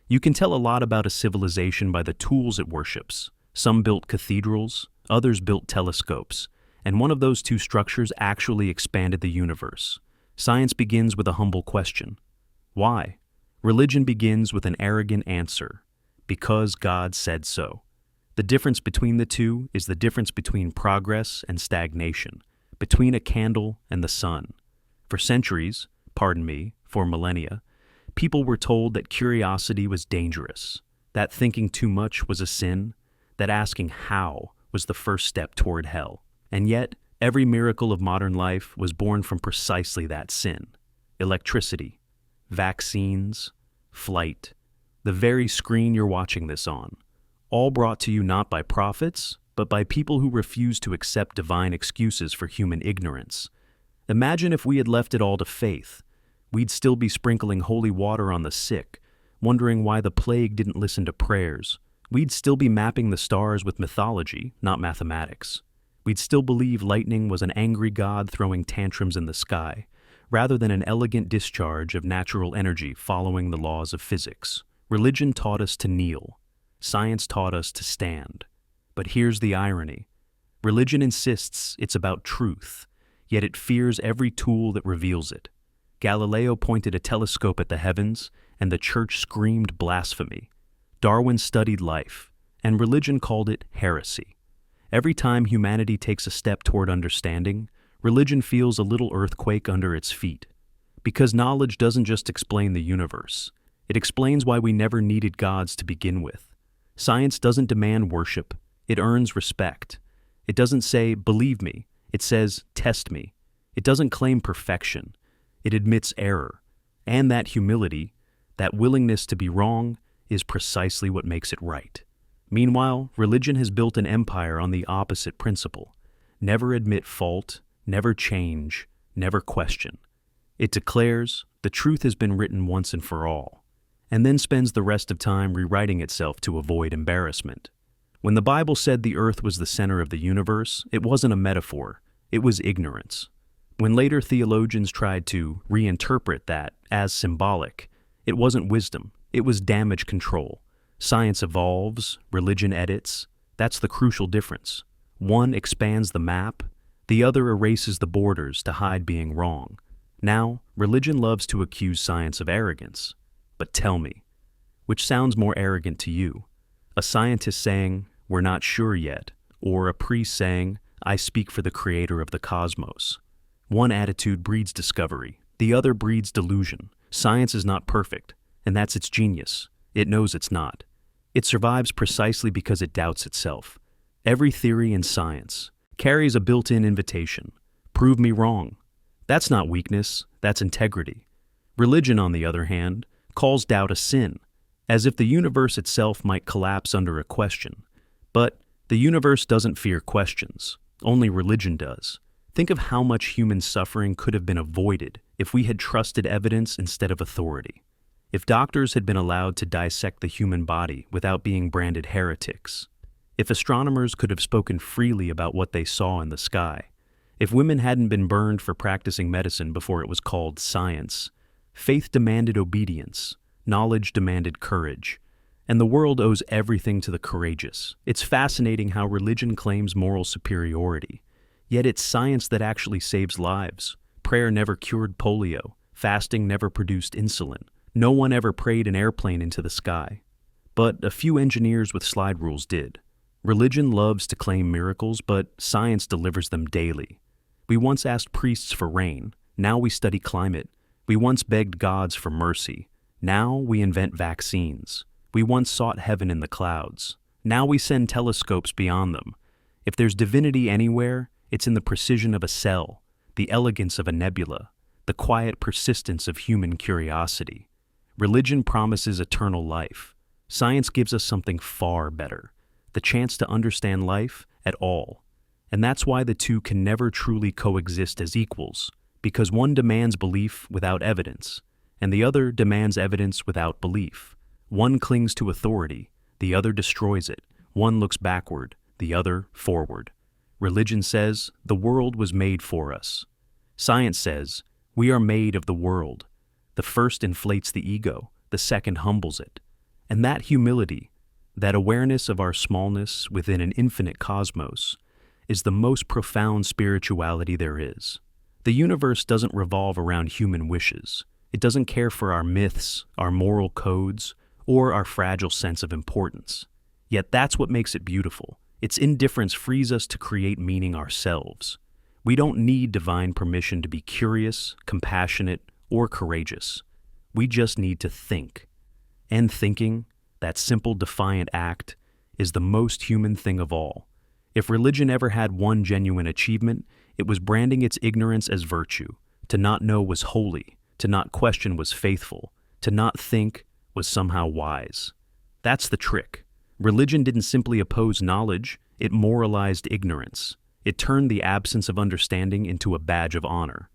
You can tell a lot about a civilization by the tools it worships. Some built cathedrals, others built telescopes, and one of those two structures actually expanded the universe. Science begins with a humble question. Why? Religion begins with an arrogant answer. Because God said so. The difference between the two is the difference between progress and stagnation, between a candle and the sun. For centuries, for millennia, people were told that curiosity was dangerous, that thinking too much was a sin, that asking how was the first step toward hell. And yet, every miracle of modern life was born from precisely that sin. Electricity, vaccines, flight, the very screen you're watching this on, all brought to you not by prophets, but by people who refuse to accept divine excuses for human ignorance. Imagine if we had left it all to faith. We'd still be sprinkling holy water on the sick, wondering why the plague didn't listen to prayers. We'd still be mapping the stars with mythology, not mathematics. We'd still believe lightning was an angry god throwing tantrums in the sky, rather than an elegant discharge of natural energy following the laws of physics. Religion taught us to kneel. Science taught us to stand. But here's the irony. Religion insists it's about truth, yet it fears every tool that reveals it. Galileo pointed a telescope at the heavens, and the church screamed blasphemy. Darwin studied life, and religion called it heresy. Every time humanity takes a step toward understanding, religion feels a little earthquake under its feet. Because knowledge doesn't just explain the universe, it explains why we never needed gods to begin with. Science doesn't demand worship, it earns respect. It doesn't say, believe me, it says, test me. It doesn't claim perfection, it admits error. And that humility, that willingness to be wrong, is precisely what makes it right. Meanwhile, religion has built an empire on the opposite principle. Never admit fault, never change, never question. It declares, the truth has been written once and for all, and then spends the rest of time rewriting itself to avoid embarrassment. When the Bible said the earth was the center of the universe, it wasn't a metaphor, it was ignorance. When later theologians tried to reinterpret that as symbolic, it wasn't wisdom, it was damage control. Science evolves, religion edits. That's the crucial difference. One expands the map, the other erases the borders to hide being wrong. Now, religion loves to accuse science of arrogance. But tell me, which sounds more arrogant to you? A scientist saying, we're not sure yet, or a priest saying, I speak for the creator of the cosmos. One attitude breeds discovery, the other breeds delusion. Science is not perfect, and that's its genius. It knows it's not. It survives precisely because it doubts itself. Every theory in science carries a built-in invitation. Prove me wrong. That's not weakness, that's integrity. Religion, on the other hand, calls doubt a sin, as if the universe itself might collapse under a question. But the universe doesn't fear questions, only religion does. Think of how much human suffering could have been avoided if we had trusted evidence instead of authority. If doctors had been allowed to dissect the human body without being branded heretics. If astronomers could have spoken freely about what they saw in the sky. If women hadn't been burned for practicing medicine before it was called science. Faith demanded obedience, knowledge demanded courage, and the world owes everything to the courageous. It's fascinating how religion claims moral superiority, yet it's science that actually saves lives. Prayer never cured polio, fasting never produced insulin. No one ever prayed an airplane into the sky. But a few engineers with slide rules did. Religion loves to claim miracles, but science delivers them daily. We once asked priests for rain, now we study climate. We once begged gods for mercy, now we invent vaccines. We once sought heaven in the clouds, now we send telescopes beyond them. If there's divinity anywhere, it's in the precision of a cell, the elegance of a nebula, the quiet persistence of human curiosity. Religion promises eternal life. Science gives us something far better, the chance to understand life at all. And that's why the two can never truly coexist as equals, because one demands belief without evidence, and the other demands evidence without belief. One clings to authority, the other destroys it. One looks backward, the other forward. Religion says, the world was made for us. Science says, we are made of the world. The first inflates the ego, the second humbles it. And that humility, that awareness of our smallness within an infinite cosmos, is the most profound spirituality there is. The universe doesn't revolve around human wishes. It doesn't care for our myths, our moral codes, or our fragile sense of importance. Yet that's what makes it beautiful. Its indifference frees us to create meaning ourselves. We don't need divine permission to be curious, compassionate, or courageous. We just need to think. And thinking, that simple, defiant act, is the most human thing of all. If religion ever had one genuine achievement, it was branding its ignorance as virtue. To not know was holy, to not question was faithful, to not think was somehow wise. That's the trick. Religion didn't simply oppose knowledge, it moralized ignorance. It turned the absence of understanding into a badge of honor.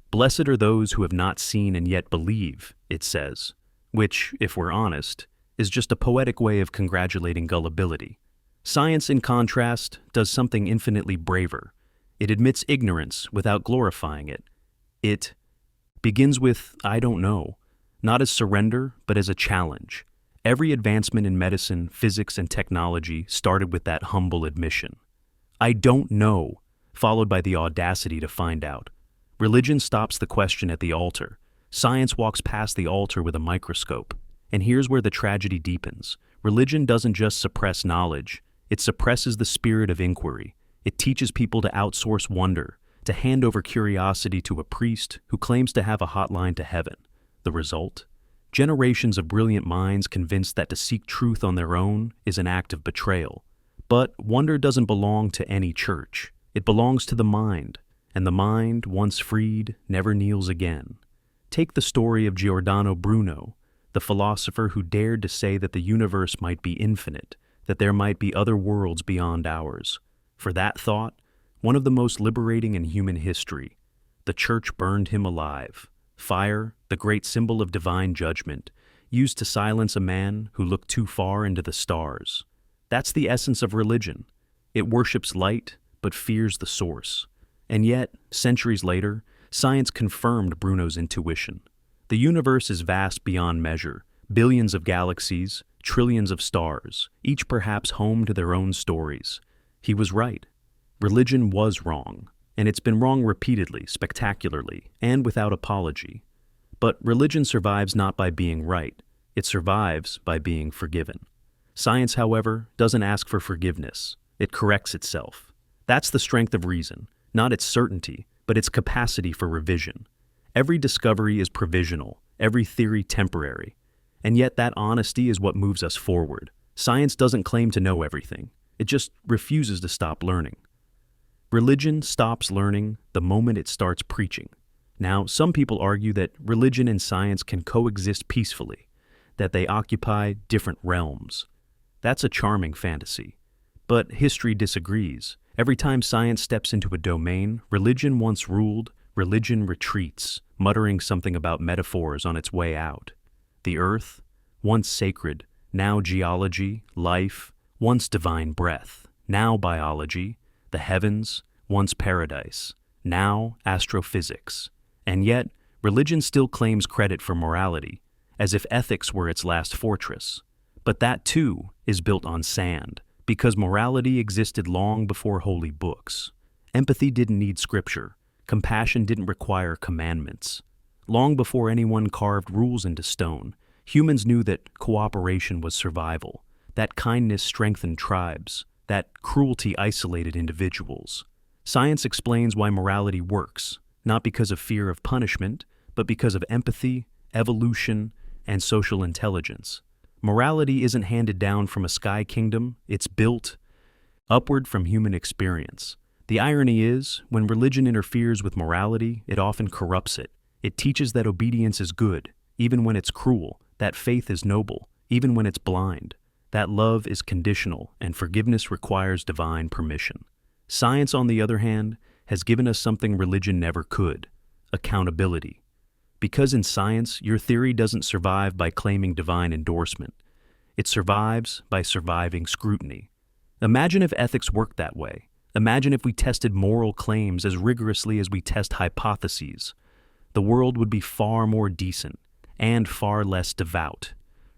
Blessed are those who have not seen and yet believe, it says, which, if we're honest, is just a poetic way of congratulating gullibility. Science, in contrast, does something infinitely braver. It admits ignorance without glorifying it. It begins with, I don't know, not as surrender, but as a challenge. Every advancement in medicine, physics, and technology started with that humble admission. I don't know, followed by the audacity to find out. Religion stops the question at the altar. Science walks past the altar with a microscope. And here's where the tragedy deepens. Religion doesn't just suppress knowledge, it suppresses the spirit of inquiry. It teaches people to outsource wonder, to hand over curiosity to a priest who claims to have a hotline to heaven. The result? Generations of brilliant minds convinced that to seek truth on their own is an act of betrayal. But wonder doesn't belong to any church. It belongs to the mind, and the mind, once freed, never kneels again. Take the story of Giordano Bruno, the philosopher who dared to say that the universe might be infinite, that there might be other worlds beyond ours. For that thought, one of the most liberating in human history, the church burned him alive. Fire, the great symbol of divine judgment, used to silence a man who looked too far into the stars. That's the essence of religion. It worships light, but fears the source. And yet, centuries later, science confirmed Bruno's intuition. The universe is vast beyond measure, billions of galaxies, trillions of stars, each perhaps home to their own stories. He was right. Religion was wrong, and it's been wrong repeatedly, spectacularly, and without apology. But religion survives not by being right, it survives by being forgiven. Science, however, doesn't ask for forgiveness. It corrects itself. That's the strength of reason, not its certainty, but its capacity for revision. Every discovery is provisional, every theory temporary. And yet that honesty is what moves us forward. Science doesn't claim to know everything. It just refuses to stop learning. Religion stops learning the moment it starts preaching. Now, some people argue that religion and science can coexist peacefully, that they occupy different realms. That's a charming fantasy. But history disagrees. Every time science steps into a domain religion once ruled, religion retreats, muttering something about metaphors on its way out. The earth, once sacred, now geology, life, once divine breath, now biology, the heavens, once paradise, now astrophysics. And yet, religion still claims credit for morality, as if ethics were its last fortress. But that, too, is built on sand, because morality existed long before holy books. Empathy didn't need scripture. Compassion didn't require commandments. Long before anyone carved rules into stone, humans knew that cooperation was survival, that kindness strengthened tribes, that cruelty isolated individuals. Science explains why morality works, not because of fear of punishment, but because of empathy, evolution, and social intelligence. Morality isn't handed down from a sky kingdom, it's built upward from human experience. The irony is, when religion interferes with morality, it often corrupts it. It teaches that obedience is good, even when it's cruel, that faith is noble, even when it's blind, that love is conditional, and forgiveness requires divine permission. Science, on the other hand, has given us something religion never could: accountability. Because in science, your theory doesn't survive by claiming divine endorsement. It survives by surviving scrutiny. Imagine if ethics worked that way. Imagine if we tested moral claims as rigorously as we test hypotheses. The world would be far more decent and far less devout.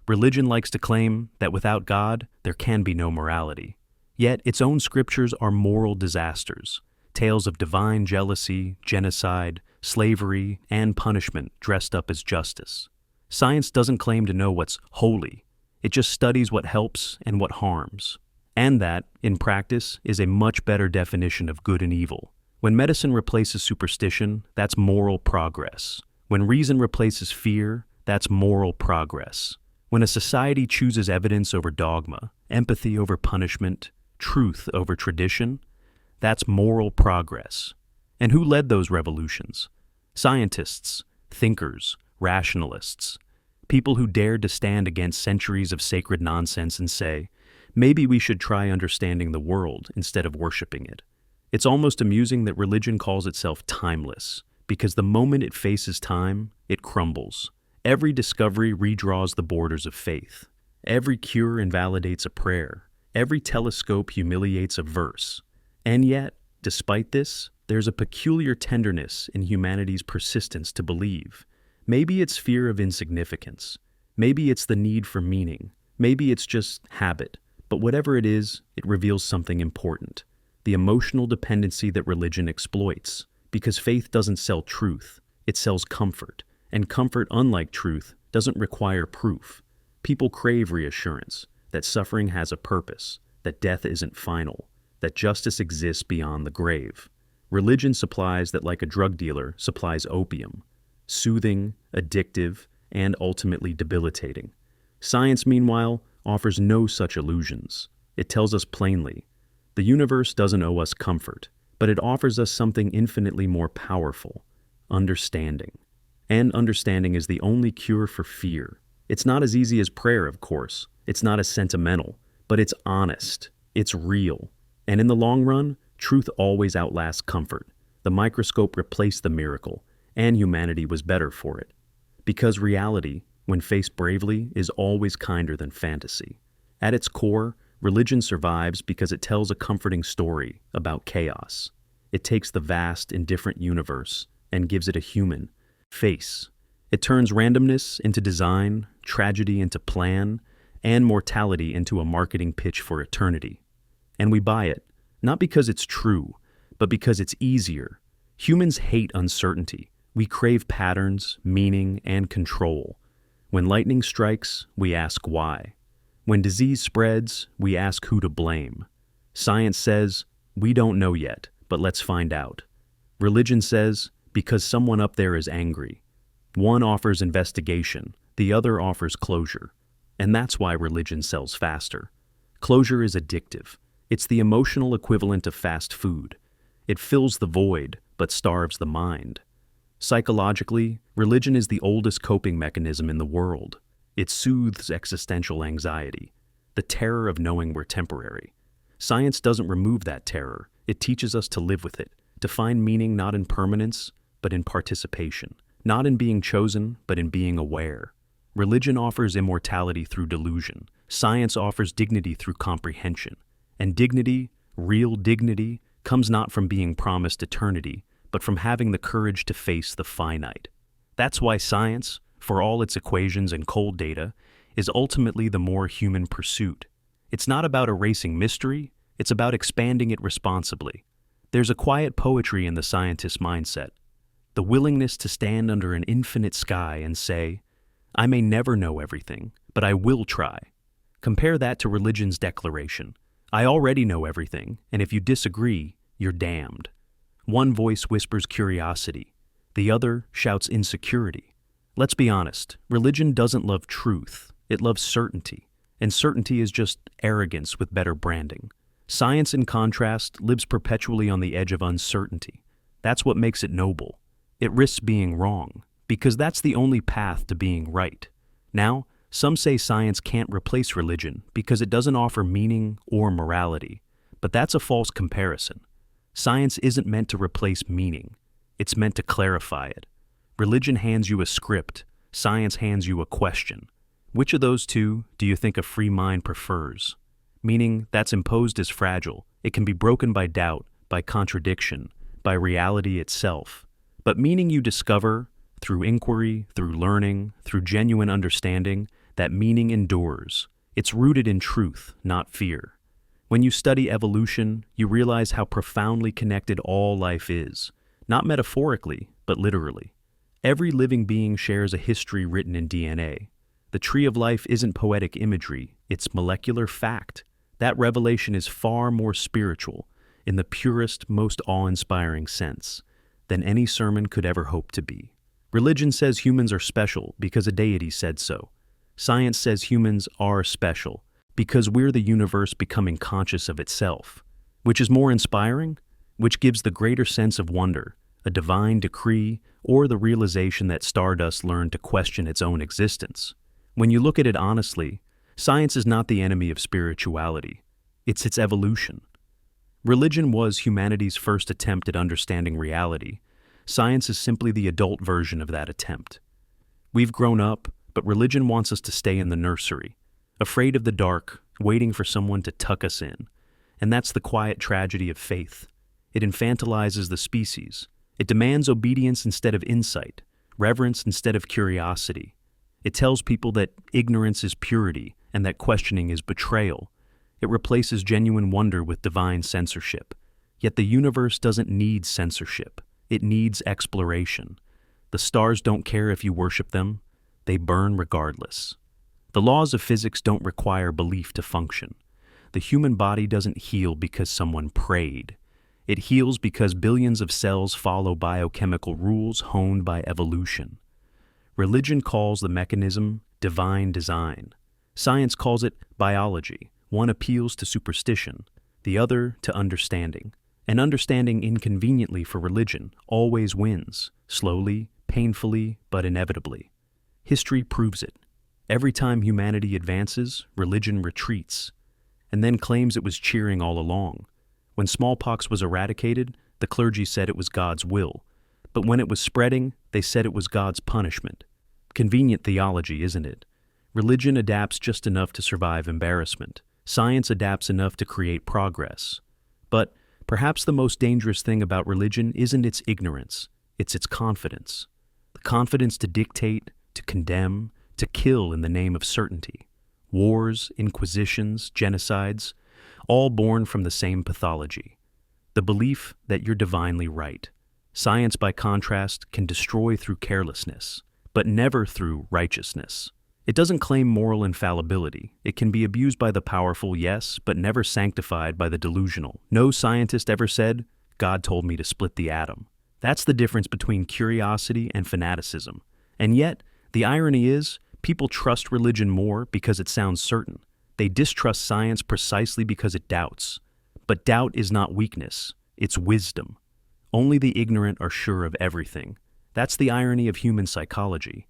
Religion likes to claim that without God, there can be no morality. Yet its own scriptures are moral disasters, tales of divine jealousy, genocide, slavery, and punishment dressed up as justice. Science doesn't claim to know what's holy. It just studies what helps and what harms. And that, in practice, is a much better definition of good and evil. When medicine replaces superstition, that's moral progress. When reason replaces fear, that's moral progress. When a society chooses evidence over dogma, empathy over punishment, truth over tradition, that's moral progress. And who led those revolutions? Scientists, thinkers, rationalists, people who dared to stand against centuries of sacred nonsense and say, maybe we should try understanding the world instead of worshiping it. It's almost amusing that religion calls itself timeless, because the moment it faces time, it crumbles. Every discovery redraws the borders of faith. Every cure invalidates a prayer. Every telescope humiliates a verse. And yet, despite this, there's a peculiar tenderness in humanity's persistence to believe. Maybe it's fear of insignificance. Maybe it's the need for meaning. Maybe it's just habit. But whatever it is, it reveals something important. The emotional dependency that religion exploits. Because faith doesn't sell truth, it sells comfort. And comfort, unlike truth, doesn't require proof. People crave reassurance that suffering has a purpose, that death isn't final, that justice exists beyond the grave. Religion supplies that like a drug dealer supplies opium, soothing, addictive, and ultimately debilitating. Science, meanwhile, offers no such illusions. It tells us plainly, the universe doesn't owe us comfort, but it offers us something infinitely more powerful, understanding. And understanding is the only cure for fear. It's not as easy as prayer, of course. It's not as sentimental, but it's honest. It's real. And in the long run, truth always outlasts comfort. The microscope replaced the miracle, and humanity was better for it. Because reality, when faced bravely, is always kinder than fantasy. At its core, religion survives because it tells a comforting story about chaos. It takes the vast, indifferent universe and gives it a human face. It turns randomness into design, tragedy into plan, and mortality into a marketing pitch for eternity. And we buy it, not because it's true, but because it's easier. Humans hate uncertainty. We crave patterns, meaning, and control. When lightning strikes, we ask why. When disease spreads, we ask who to blame. Science says, we don't know yet, but let's find out. Religion says, because someone up there is angry. One offers investigation, the other offers closure. And that's why religion sells faster. Closure is addictive. It's the emotional equivalent of fast food. It fills the void, but starves the mind. Psychologically, religion is the oldest coping mechanism in the world. It soothes existential anxiety, the terror of knowing we're temporary. Science doesn't remove that terror. It teaches us to live with it, to find meaning not in permanence, but in participation, not in being chosen, but in being aware. Religion offers immortality through delusion. Science offers dignity through comprehension. And dignity, real dignity, comes not from being promised eternity, but from having the courage to face the finite. That's why science, for all its equations and cold data, is ultimately the more human pursuit. It's not about erasing mystery, it's about expanding it responsibly. There's a quiet poetry in the scientist's mindset. The willingness to stand under an infinite sky and say, I may never know everything, but I will try. Compare that to religion's declaration. I already know everything, and if you disagree, you're damned. One voice whispers curiosity, the other shouts insecurity. Let's be honest, religion doesn't love truth, it loves certainty, and certainty is just arrogance with better branding. Science, in contrast, lives perpetually on the edge of uncertainty. That's what makes it noble. It risks being wrong, because that's the only path to being right. Now, some say science can't replace religion because it doesn't offer meaning or morality, but that's a false comparison. Science isn't meant to replace meaning. It's meant to clarify it. Religion hands you a script, science hands you a question. Which of those two do you think a free mind prefers? Meaning that's imposed is fragile. It can be broken by doubt, by contradiction, by reality itself. But meaning you discover through inquiry, through learning, through genuine understanding, that meaning endures. It's rooted in truth, not fear. When you study evolution, you realize how profoundly connected all life is, not metaphorically, but literally. Every living being shares a history written in DNA. The tree of life isn't poetic imagery, it's molecular fact. That revelation is far more spiritual, in the purest, most awe-inspiring sense, than any sermon could ever hope to be. Religion says humans are special because a deity said so. Science says humans are special because we're the universe becoming conscious of itself. Which is more inspiring? Which gives the greater sense of wonder, a divine decree, or the realization that stardust learned to question its own existence? When you look at it honestly, science is not the enemy of spirituality. It's its evolution. Religion was humanity's first attempt at understanding reality. Science is simply the adult version of that attempt. We've grown up, but religion wants us to stay in the nursery, afraid of the dark, waiting for someone to tuck us in. And that's the quiet tragedy of faith. It infantilizes the species. It demands obedience instead of insight, reverence instead of curiosity. It tells people that ignorance is purity and that questioning is betrayal. It replaces genuine wonder with divine censorship. Yet the universe doesn't need censorship. It needs exploration. The stars don't care if you worship them. They burn regardless. The laws of physics don't require belief to function. The human body doesn't heal because someone prayed. It heals because billions of cells follow biochemical rules honed by evolution. Religion calls the mechanism divine design. Science calls it biology. One appeals to superstition, the other to understanding. And understanding inconveniently for religion always wins, slowly, painfully, but inevitably. History proves it. Every time humanity advances, religion retreats, and then claims it was cheering all along. When smallpox was eradicated, the clergy said it was God's will, but when it was spreading, they said it was God's punishment. Convenient theology, isn't it? Religion adapts just enough to survive embarrassment. Science adapts enough to create progress. But perhaps the most dangerous thing about religion isn't its ignorance, it's its confidence. The confidence to dictate, to condemn, to kill in the name of certainty. Wars, inquisitions, genocides, all born from the same pathology. The belief that you're divinely right. Science, by contrast, can destroy through carelessness, but never through righteousness. It doesn't claim moral infallibility. It can be abused by the powerful, yes, but never sanctified by the delusional. No scientist ever said, "God told me to split the atom." That's the difference between curiosity and fanaticism. And yet, the irony is, people trust religion more because it sounds certain. They distrust science precisely because it doubts. But doubt is not weakness, it's wisdom. Only the ignorant are sure of everything. That's the irony of human psychology.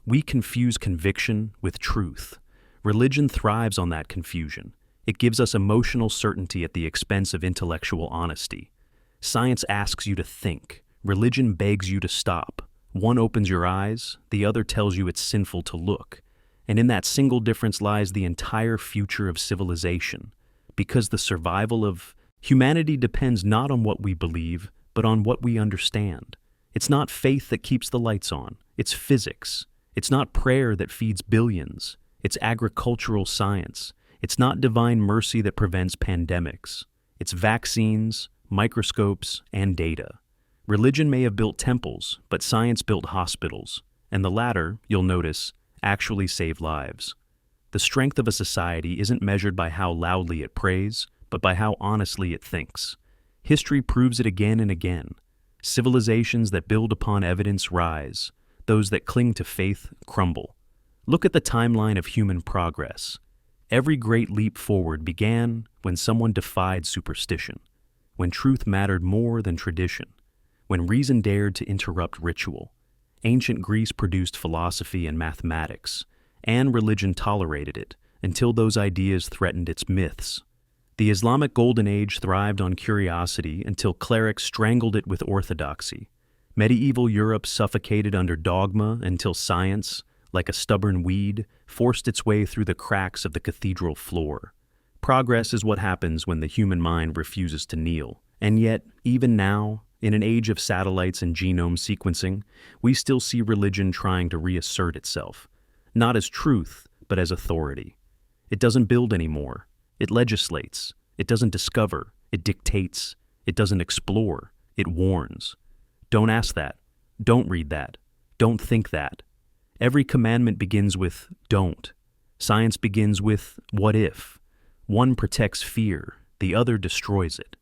We confuse conviction with truth. Religion thrives on that confusion. It gives us emotional certainty at the expense of intellectual honesty. Science asks you to think. Religion begs you to stop. One opens your eyes, the other tells you it's sinful to look. And in that single difference lies the entire future of civilization. Because the survival of humanity depends not on what we believe, but on what we understand. It's not faith that keeps the lights on. It's physics. It's not prayer that feeds billions. It's agricultural science. It's not divine mercy that prevents pandemics. It's vaccines, microscopes, and data. Religion may have built temples, but science built hospitals. And the latter, you'll notice, actually save lives. The strength of a society isn't measured by how loudly it prays, but by how honestly it thinks. History proves it again and again. Civilizations that build upon evidence rise. Those that cling to faith crumble. Look at the timeline of human progress. Every great leap forward began when someone defied superstition, when truth mattered more than tradition, when reason dared to interrupt ritual. Ancient Greece produced philosophy and mathematics, and religion tolerated it until those ideas threatened its myths. The Islamic Golden Age thrived on curiosity until clerics strangled it with orthodoxy. Medieval Europe suffocated under dogma until science, like a stubborn weed, forced its way through the cracks of the cathedral floor. Progress is what happens when the human mind refuses to kneel. And yet, even now, in an age of satellites and genome sequencing, we still see religion trying to reassert itself. Not as truth, but as authority. It doesn't build anymore. It legislates. It doesn't discover. It dictates. It doesn't explore. It warns. Don't ask that. Don't read that. Don't think that. Every commandment begins with don't. Science begins with what if. One protects fear, the other destroys it.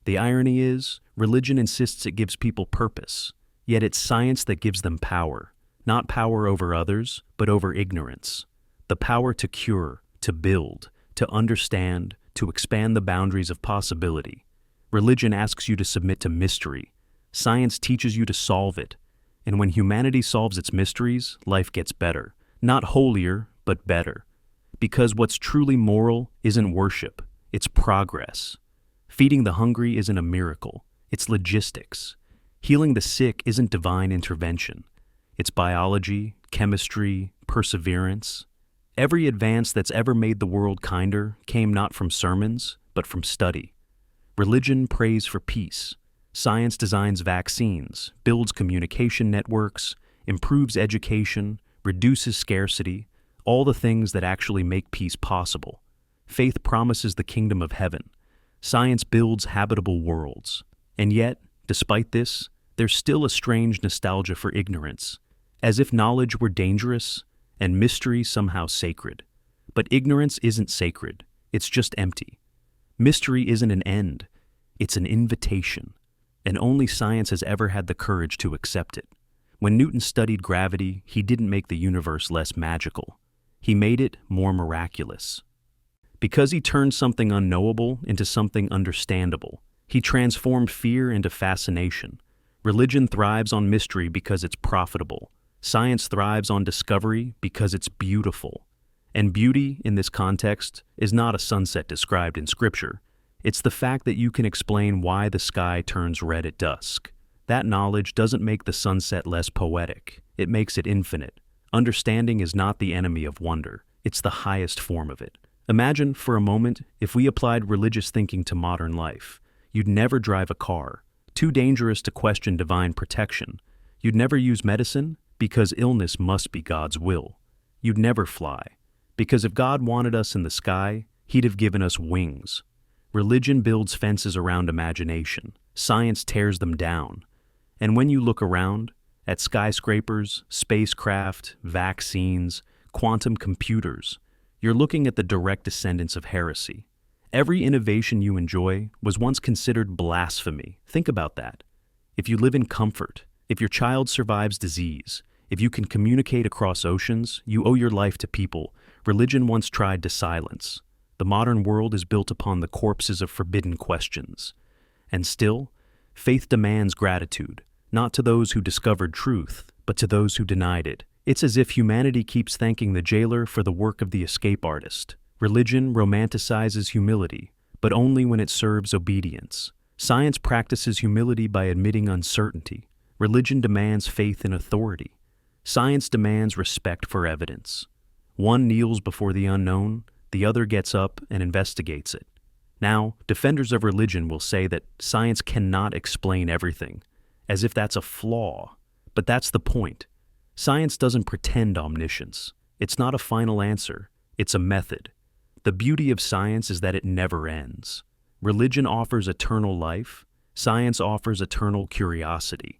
The irony is, religion insists it gives people purpose, yet it's science that gives them power. Not power over others, but over ignorance. The power to cure, to build, to understand, to expand the boundaries of possibility. Religion asks you to submit to mystery. Science teaches you to solve it. And when humanity solves its mysteries, life gets better. Not holier, but better. Because what's truly moral isn't worship, it's progress. Feeding the hungry isn't a miracle, it's logistics. Healing the sick isn't divine intervention. It's biology, chemistry, perseverance. Every advance that's ever made the world kinder came not from sermons, but from study. Religion prays for peace. Science designs vaccines, builds communication networks, improves education, reduces scarcity, all the things that actually make peace possible. Faith promises the kingdom of heaven. Science builds habitable worlds. And yet, despite this, there's still a strange nostalgia for ignorance, as if knowledge were dangerous and mystery somehow sacred. But ignorance isn't sacred, it's just empty. Mystery isn't an end, it's an invitation. And only science has ever had the courage to accept it. When Newton studied gravity, he didn't make the universe less magical. He made it more miraculous. Because he turned something unknowable into something understandable, he transformed fear into fascination. Religion thrives on mystery because it's profitable. Science thrives on discovery because it's beautiful. And beauty, in this context, is not a sunset described in Scripture. It's the fact that you can explain why the sky turns red at dusk. That knowledge doesn't make the sunset less poetic. It makes it infinite. Understanding is not the enemy of wonder. It's the highest form of it. Imagine, for a moment, if we applied religious thinking to modern life. You'd never drive a car. Too dangerous to question divine protection. You'd never use medicine because illness must be God's will. You'd never fly because if God wanted us in the sky, He'd have given us wings. Religion builds fences around imagination. Science tears them down. And when you look around, at skyscrapers, spacecraft, vaccines, quantum computers, you're looking at the direct descendants of heresy. Every innovation you enjoy was once considered blasphemy. Think about that. If you live in comfort, if your child survives disease, if you can communicate across oceans, you owe your life to people religion once tried to silence. The modern world is built upon the corpses of forbidden questions. And still, faith demands gratitude, not to those who discovered truth, but to those who denied it. It's as if humanity keeps thanking the jailer for the work of the escape artist. Religion romanticizes humility, but only when it serves obedience. Science practices humility by admitting uncertainty. Religion demands faith in authority. Science demands respect for evidence. One kneels before the unknown, the other gets up and investigates it. Now, defenders of religion will say that science cannot explain everything, as if that's a flaw. But that's the point. Science doesn't pretend omniscience. It's not a final answer. It's a method. The beauty of science is that it never ends. Religion offers eternal life. Science offers eternal curiosity.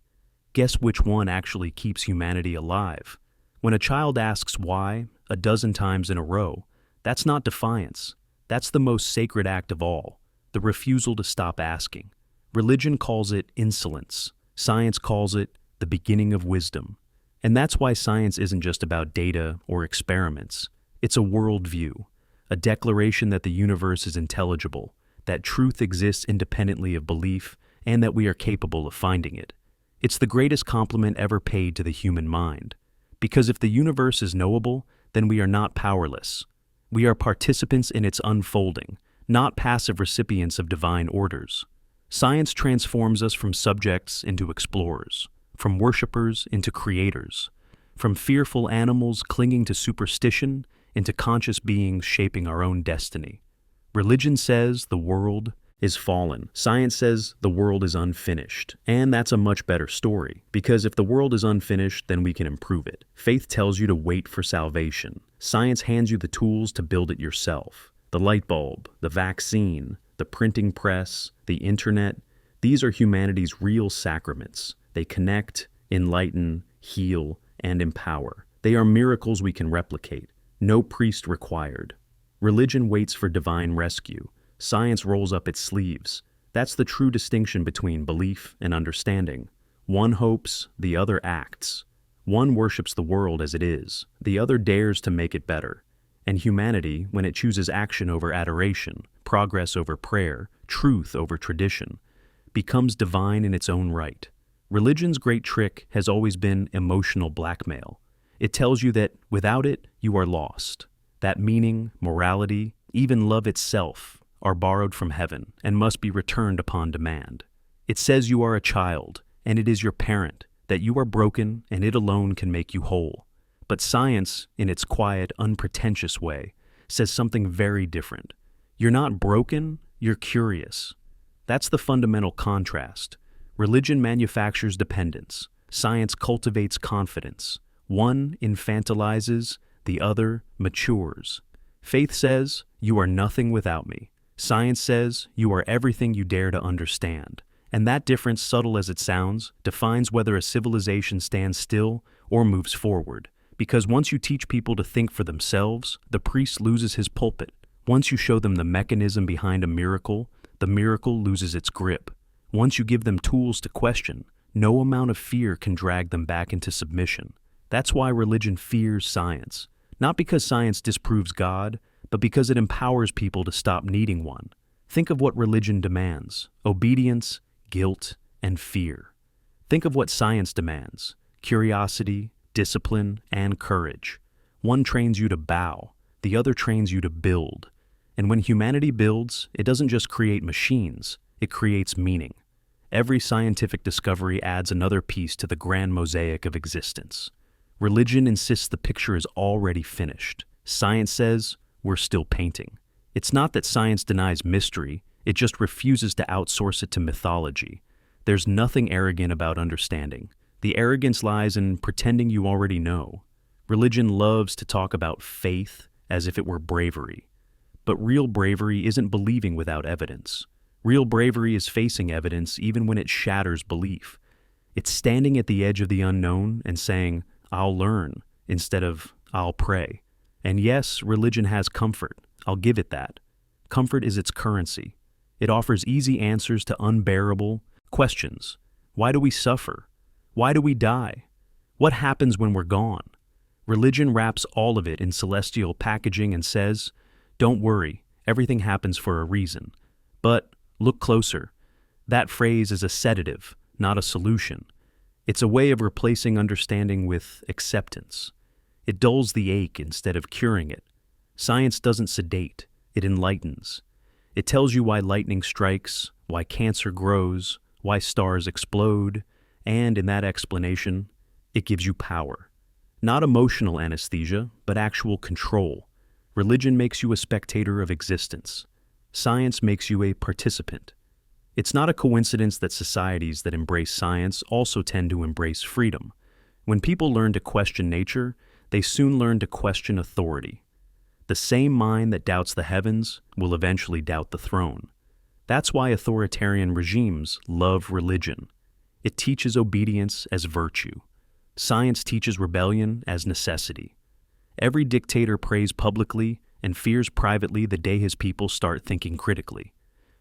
Guess which one actually keeps humanity alive? When a child asks why, a dozen times in a row, that's not defiance. That's the most sacred act of all, the refusal to stop asking. Religion calls it insolence. Science calls it the beginning of wisdom. And that's why science isn't just about data or experiments. It's a worldview, a declaration that the universe is intelligible, that truth exists independently of belief, and that we are capable of finding it. It's the greatest compliment ever paid to the human mind. Because if the universe is knowable, then we are not powerless. We are participants in its unfolding, not passive recipients of divine orders. Science transforms us from subjects into explorers, from worshipers into creators, from fearful animals clinging to superstition into conscious beings shaping our own destiny. Religion says the world is fallen. Science says the world is unfinished. And that's a much better story, because if the world is unfinished, then we can improve it. Faith tells you to wait for salvation. Science hands you the tools to build it yourself. The light bulb, the vaccine, the printing press, the internet, these are humanity's real sacraments. They connect, enlighten, heal, and empower. They are miracles we can replicate. No priest required. Religion waits for divine rescue. Science rolls up its sleeves. That's the true distinction between belief and understanding. One hopes, the other acts. One worships the world as it is, the other dares to make it better. And humanity, when it chooses action over adoration, progress over prayer, truth over tradition, becomes divine in its own right. Religion's great trick has always been emotional blackmail. It tells you that without it, you are lost. That meaning, morality, even love itself are borrowed from heaven and must be returned upon demand. It says you are a child, and it is your parent, that you are broken and it alone can make you whole. But science, in its quiet, unpretentious way, says something very different. You're not broken, you're curious. That's the fundamental contrast. Religion manufactures dependence. Science cultivates confidence. One infantilizes, the other matures. Faith says, you are nothing without me. Science says, you are everything you dare to understand. And that difference, subtle as it sounds, defines whether a civilization stands still or moves forward. Because once you teach people to think for themselves, the priest loses his pulpit. Once you show them the mechanism behind a miracle, the miracle loses its grip. Once you give them tools to question, no amount of fear can drag them back into submission. That's why religion fears science. Not because science disproves God, but because it empowers people to stop needing one. Think of what religion demands: obedience, guilt, and fear. Think of what science demands: curiosity, discipline, and courage. One trains you to bow, the other trains you to build. And when humanity builds, it doesn't just create machines, it creates meaning. Every scientific discovery adds another piece to the grand mosaic of existence. Religion insists the picture is already finished. Science says, we're still painting. It's not that science denies mystery, it just refuses to outsource it to mythology. There's nothing arrogant about understanding. The arrogance lies in pretending you already know. Religion loves to talk about faith as if it were bravery. But real bravery isn't believing without evidence. Real bravery is facing evidence even when it shatters belief. It's standing at the edge of the unknown and saying, I'll learn, instead of, I'll pray. And yes, religion has comfort. I'll give it that. Comfort is its currency. It offers easy answers to unbearable questions. Why do we suffer? Why do we die? What happens when we're gone? Religion wraps all of it in celestial packaging and says, don't worry, everything happens for a reason. But look closer. That phrase is a sedative, not a solution. It's a way of replacing understanding with acceptance. It dulls the ache instead of curing it. Science doesn't sedate, it enlightens. It tells you why lightning strikes, why cancer grows, why stars explode, and in that explanation, it gives you power. Not emotional anesthesia, but actual control. Religion makes you a spectator of existence. Science makes you a participant. It's not a coincidence that societies that embrace science also tend to embrace freedom. When people learn to question nature, they soon learn to question authority. The same mind that doubts the heavens will eventually doubt the throne. That's why authoritarian regimes love religion. It teaches obedience as virtue. Science teaches rebellion as necessity. Every dictator prays publicly and fears privately the day his people start thinking critically.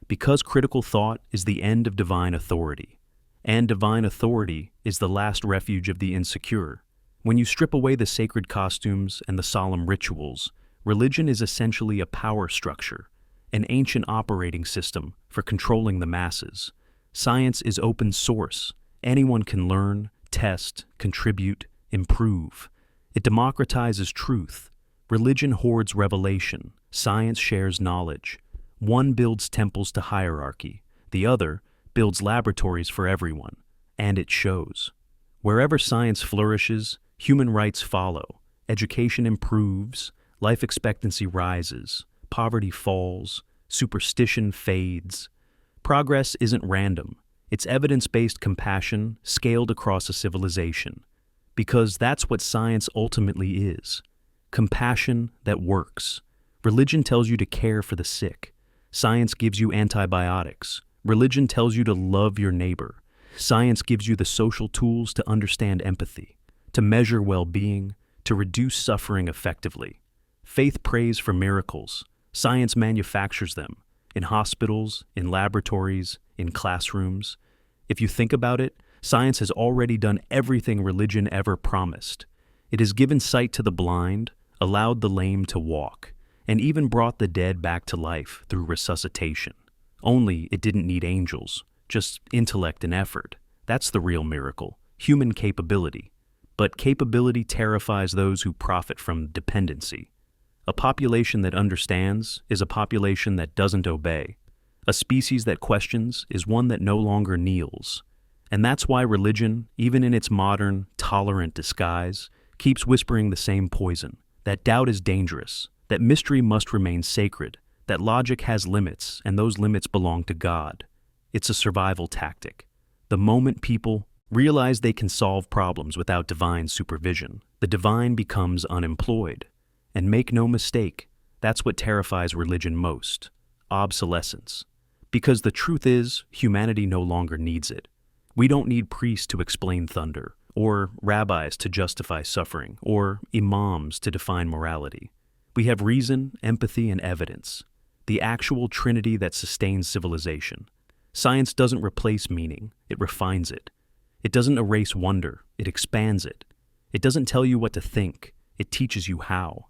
Because critical thought is the end of divine authority. And divine authority is the last refuge of the insecure. When you strip away the sacred costumes and the solemn rituals, religion is essentially a power structure, an ancient operating system for controlling the masses. Science is open source. Anyone can learn, test, contribute, improve. It democratizes truth. Religion hoards revelation. Science shares knowledge. One builds temples to hierarchy. The other builds laboratories for everyone. And it shows. Wherever science flourishes, human rights follow. Education improves. Life expectancy rises. Poverty falls. Superstition fades. Progress isn't random. It's evidence-based compassion scaled across a civilization. Because that's what science ultimately is. Compassion that works. Religion tells you to care for the sick. Science gives you antibiotics. Religion tells you to love your neighbor. Science gives you the social tools to understand empathy, to measure well-being, to reduce suffering effectively. Faith prays for miracles. Science manufactures them in hospitals, in laboratories, in classrooms. If you think about it, science has already done everything religion ever promised. It has given sight to the blind, allowed the lame to walk, and even brought the dead back to life through resuscitation. Only it didn't need angels, just intellect and effort. That's the real miracle, human capability. But capability terrifies those who profit from dependency. A population that understands is a population that doesn't obey. A species that questions is one that no longer kneels. And that's why religion, even in its modern, tolerant disguise, keeps whispering the same poison, that doubt is dangerous, that mystery must remain sacred, that logic has limits, and those limits belong to God. It's a survival tactic. The moment people realize they can solve problems without divine supervision, the divine becomes unemployed. And make no mistake, that's what terrifies religion most: obsolescence. Because the truth is, humanity no longer needs it. We don't need priests to explain thunder, or rabbis to justify suffering, or imams to define morality. We have reason, empathy, and evidence, the actual trinity that sustains civilization. Science doesn't replace meaning, it refines it. It doesn't erase wonder, it expands it. It doesn't tell you what to think, it teaches you how.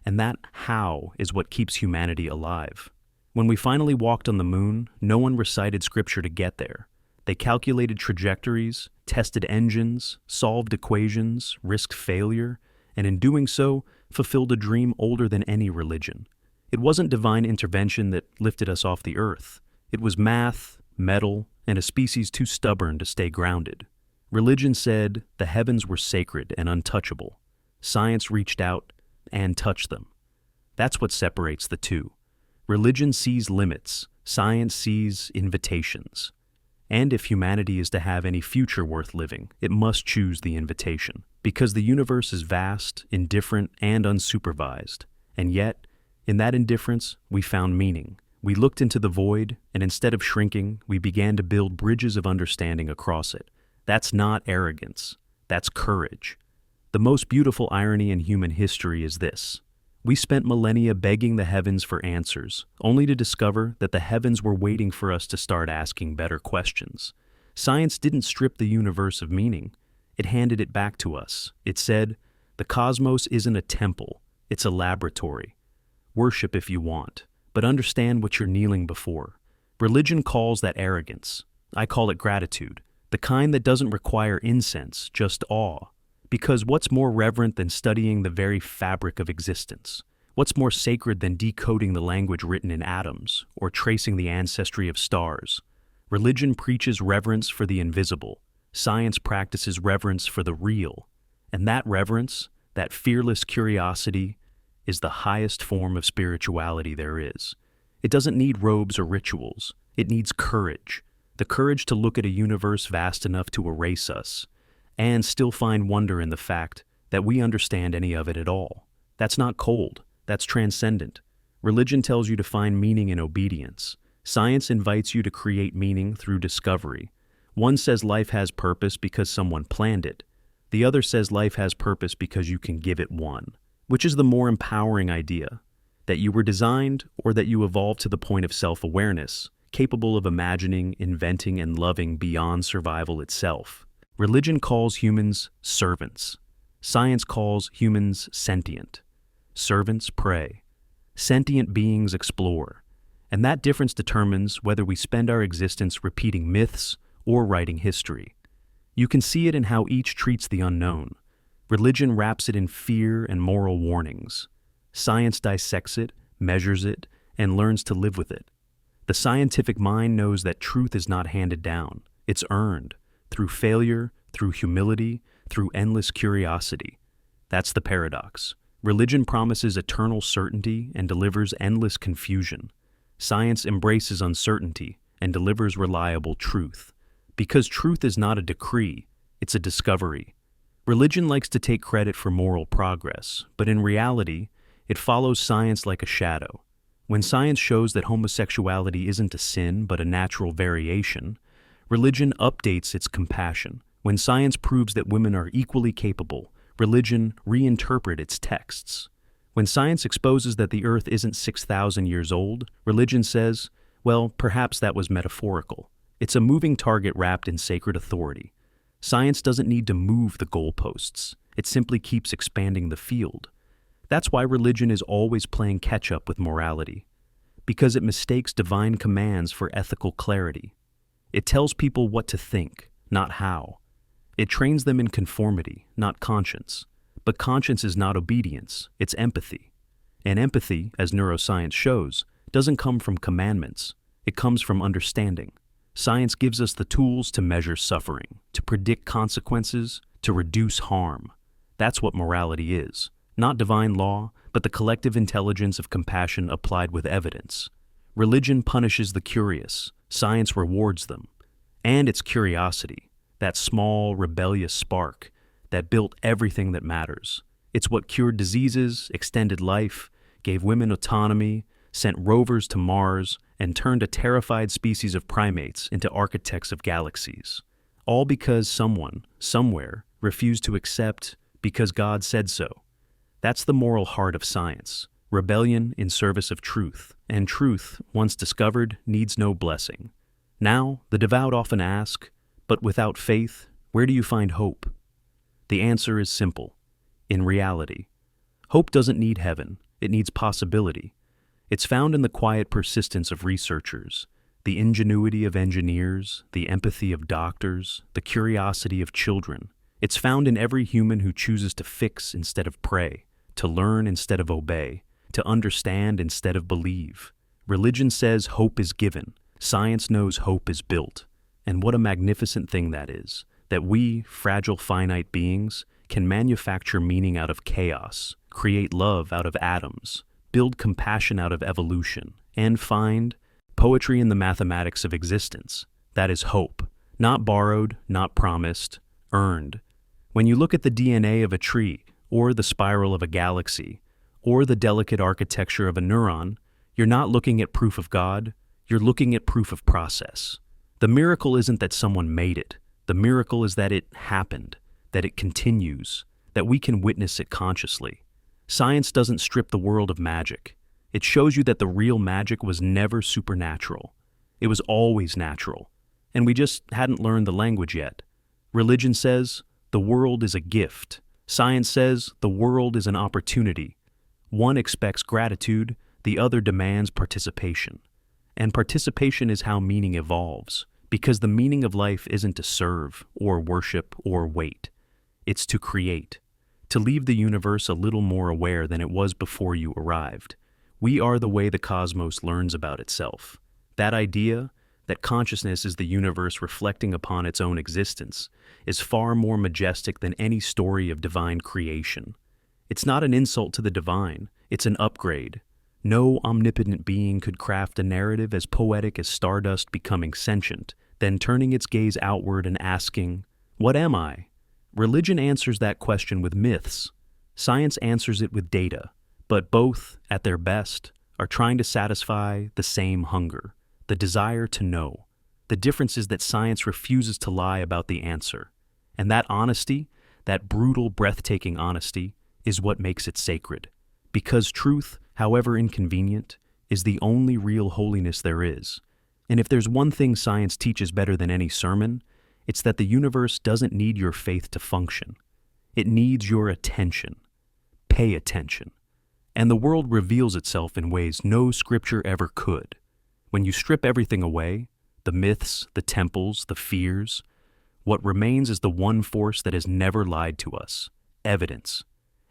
And that how is what keeps humanity alive. When we finally walked on the moon, no one recited scripture to get there. They calculated trajectories, tested engines, solved equations, risked failure, and in doing so, fulfilled a dream older than any religion. It wasn't divine intervention that lifted us off the earth. It was math, metal, and a species too stubborn to stay grounded. Religion said the heavens were sacred and untouchable. Science reached out and touched them. That's what separates the two. Religion sees limits, science sees invitations. And if humanity is to have any future worth living, it must choose the invitation, because the universe is vast, indifferent, and unsupervised. And yet, in that indifference, we found meaning. We looked into the void, and instead of shrinking, we began to build bridges of understanding across it. That's not arrogance. That's courage. The most beautiful irony in human history is this. We spent millennia begging the heavens for answers, only to discover that the heavens were waiting for us to start asking better questions. Science didn't strip the universe of meaning. It handed it back to us. It said, the cosmos isn't a temple, it's a laboratory. Worship if you want, but understand what you're kneeling before. Religion calls that arrogance. I call it gratitude, the kind that doesn't require incense, just awe. Because what's more reverent than studying the very fabric of existence? What's more sacred than decoding the language written in atoms or tracing the ancestry of stars? Religion preaches reverence for the invisible. Science practices reverence for the real. And that reverence, that fearless curiosity, is the highest form of spirituality there is. It doesn't need robes or rituals. It needs courage. The courage to look at a universe vast enough to erase us, and still find wonder in the fact that we understand any of it at all. That's not cold, that's transcendent. Religion tells you to find meaning in obedience. Science invites you to create meaning through discovery. One says life has purpose because someone planned it. The other says life has purpose because you can give it one. Which is the more empowering idea? That you were designed, or that you evolved to the point of self-awareness, capable of imagining, inventing, and loving beyond survival itself? Religion calls humans servants. Science calls humans sentient. Servants pray. Sentient beings explore. And that difference determines whether we spend our existence repeating myths or writing history. You can see it in how each treats the unknown. Religion wraps it in fear and moral warnings. Science dissects it, measures it, and learns to live with it. The scientific mind knows that truth is not handed down. It's earned. Through failure, through humility, through endless curiosity. That's the paradox. Religion promises eternal certainty and delivers endless confusion. Science embraces uncertainty and delivers reliable truth. Because truth is not a decree, it's a discovery. Religion likes to take credit for moral progress, but in reality, it follows science like a shadow. When science shows that homosexuality isn't a sin but a natural variation, religion updates its compassion. When science proves that women are equally capable, religion reinterprets its texts. When science exposes that the earth isn't 6,000 years old, religion says, well, perhaps that was metaphorical. It's a moving target wrapped in sacred authority. Science doesn't need to move the goalposts. It simply keeps expanding the field. That's why religion is always playing catch-up with morality, because it mistakes divine commands for ethical clarity. It tells people what to think, not how. It trains them in conformity, not conscience. But conscience is not obedience, it's empathy. And empathy, as neuroscience shows, doesn't come from commandments. It comes from understanding. Science gives us the tools to measure suffering, to predict consequences, to reduce harm. That's what morality is. Not divine law, but the collective intelligence of compassion applied with evidence. Religion punishes the curious. Science rewards them. And it's curiosity, that small, rebellious spark that built everything that matters. It's what cured diseases, extended life, gave women autonomy, sent rovers to Mars, and turned a terrified species of primates into architects of galaxies. All because someone, somewhere, refused to accept because God said so. That's the moral heart of science. Rebellion in service of truth. And truth, once discovered, needs no blessing. Now, the devout often ask, but without faith, where do you find hope? The answer is simple. In reality. Hope doesn't need heaven. It needs possibility. It's found in the quiet persistence of researchers, the ingenuity of engineers, the empathy of doctors, the curiosity of children. It's found in every human who chooses to fix instead of pray, to learn instead of obey, to understand instead of believe. Religion says hope is given. Science knows hope is built. And what a magnificent thing that is, that we, fragile finite beings, can manufacture meaning out of chaos, create love out of atoms, build compassion out of evolution, and find poetry in the mathematics of existence. That is hope, not borrowed, not promised, earned. When you look at the DNA of a tree, or the spiral of a galaxy, or the delicate architecture of a neuron, you're not looking at proof of God, you're looking at proof of process. The miracle isn't that someone made it. The miracle is that it happened, that it continues, that we can witness it consciously. Science doesn't strip the world of magic. It shows you that the real magic was never supernatural. It was always natural. And we just hadn't learned the language yet. Religion says the world is a gift. Science says the world is an opportunity. One expects gratitude, the other demands participation. And participation is how meaning evolves, because the meaning of life isn't to serve, or worship, or wait. It's to create, to leave the universe a little more aware than it was before you arrived. We are the way the cosmos learns about itself. That idea, that consciousness is the universe reflecting upon its own existence, is far more majestic than any story of divine creation. It's not an insult to the divine, it's an upgrade. No omnipotent being could craft a narrative as poetic as stardust becoming sentient, then turning its gaze outward and asking, "What am I?" Religion answers that question with myths. Science answers it with data. But both, at their best, are trying to satisfy the same hunger, the desire to know. The difference is that science refuses to lie about the answer. And that honesty, that brutal, breathtaking honesty, is what makes it sacred. Because truth, however inconvenient, is the only real holiness there is. And if there's one thing science teaches better than any sermon, it's that the universe doesn't need your faith to function. It needs your attention. Pay attention. And the world reveals itself in ways no scripture ever could. When you strip everything away, the myths, the temples, the fears, what remains is the one force that has never lied to us: evidence.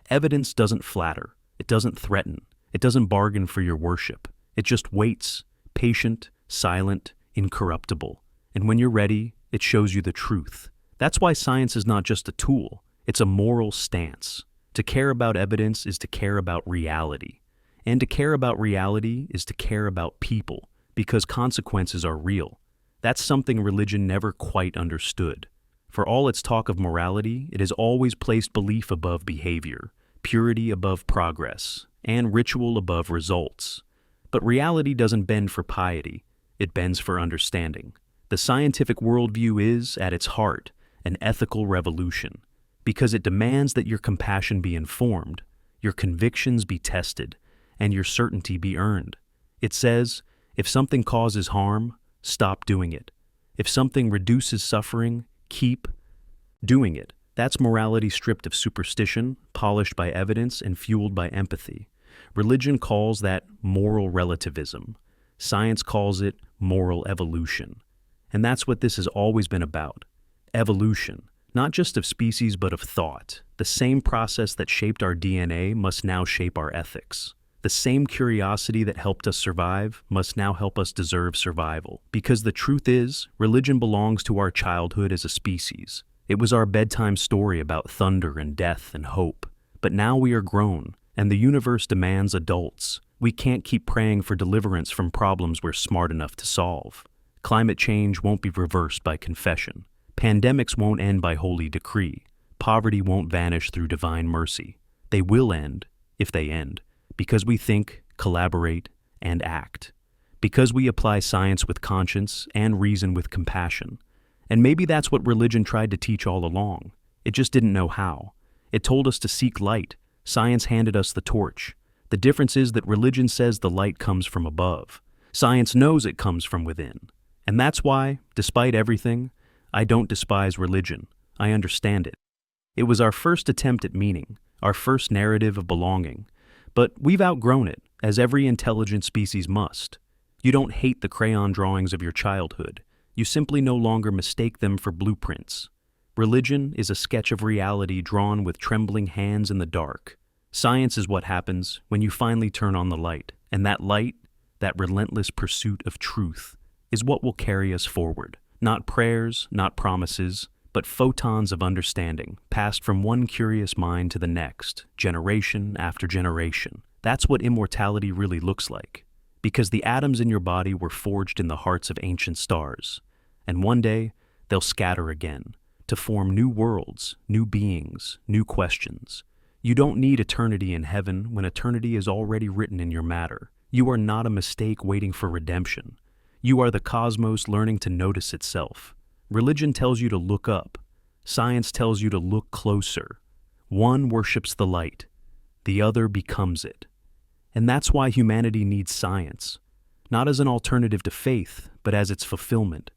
Evidence doesn't flatter. It doesn't threaten. It doesn't bargain for your worship. It just waits, patient, silent, incorruptible. And when you're ready, it shows you the truth. That's why science is not just a tool. It's a moral stance. To care about evidence is to care about reality. And to care about reality is to care about people, because consequences are real. That's something religion never quite understood. For all its talk of morality, it has always placed belief above behavior, purity above progress, and ritual above results. But reality doesn't bend for piety, it bends for understanding. The scientific worldview is, at its heart, an ethical revolution, because it demands that your compassion be informed, your convictions be tested, and your certainty be earned. It says, if something causes harm, stop doing it. If something reduces suffering, keep doing it. That's morality stripped of superstition, polished by evidence, and fueled by empathy. Religion calls that moral relativism. Science calls it moral evolution. And that's what this has always been about. Evolution, not just of species but of thought. The same process that shaped our DNA must now shape our ethics. The same curiosity that helped us survive must now help us deserve survival. Because the truth is, religion belongs to our childhood as a species. It was our bedtime story about thunder and death and hope. But now we are grown, and the universe demands adults. We can't keep praying for deliverance from problems we're smart enough to solve. Climate change won't be reversed by confession. Pandemics won't end by holy decree. Poverty won't vanish through divine mercy. They will end, if they end, because we think, collaborate, and act. Because we apply science with conscience and reason with compassion. And maybe that's what religion tried to teach all along. It just didn't know how. It told us to seek light. Science handed us the torch. The difference is that religion says the light comes from above. Science knows it comes from within. And that's why, despite everything, I don't despise religion. I understand it. It was our first attempt at meaning, our first narrative of belonging. But we've outgrown it, as every intelligent species must. You don't hate the crayon drawings of your childhood. You simply no longer mistake them for blueprints. Religion is a sketch of reality drawn with trembling hands in the dark. Science is what happens when you finally turn on the light. And that light, that relentless pursuit of truth, is what will carry us forward. Not prayers, not promises, but photons of understanding, passed from one curious mind to the next, generation after generation. That's what immortality really looks like. Because the atoms in your body were forged in the hearts of ancient stars. And one day, they'll scatter again, to form new worlds, new beings, new questions. You don't need eternity in heaven when eternity is already written in your matter. You are not a mistake waiting for redemption. You are the cosmos learning to notice itself. Religion tells you to look up. Science tells you to look closer. One worships the light. The other becomes it. And that's why humanity needs science. Not as an alternative to faith, but as its fulfillment.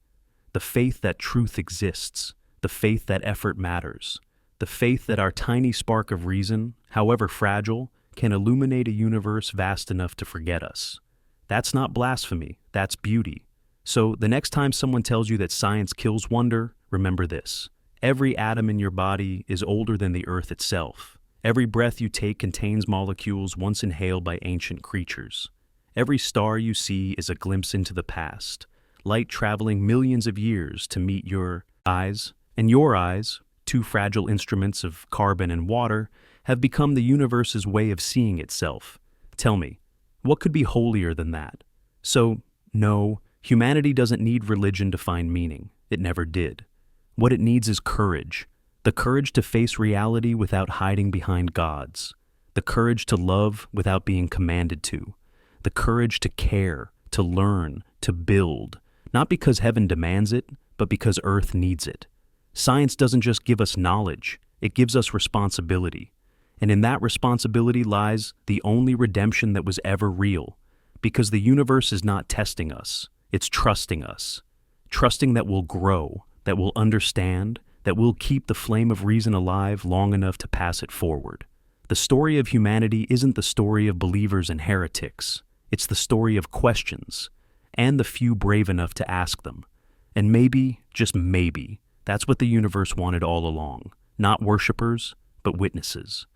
The faith that truth exists. The faith that effort matters. The faith that our tiny spark of reason, however fragile, can illuminate a universe vast enough to forget us. That's not blasphemy, that's beauty. So the next time someone tells you that science kills wonder, remember this. Every atom in your body is older than the earth itself. Every breath you take contains molecules once inhaled by ancient creatures. Every star you see is a glimpse into the past, light traveling millions of years to meet your eyes. And your eyes, two fragile instruments of carbon and water, have become the universe's way of seeing itself. Tell me, what could be holier than that? So, no, humanity doesn't need religion to find meaning. It never did. What it needs is courage. The courage to face reality without hiding behind gods. The courage to love without being commanded to. The courage to care, to learn, to build. Not because heaven demands it, but because earth needs it. Science doesn't just give us knowledge, it gives us responsibility. And in that responsibility lies the only redemption that was ever real. Because the universe is not testing us, it's trusting us. Trusting that we'll grow, that we'll understand, that we'll keep the flame of reason alive long enough to pass it forward. The story of humanity isn't the story of believers and heretics. It's the story of questions, and the few brave enough to ask them. And maybe, just maybe, that's what the universe wanted all along. Not worshipers, but witnesses.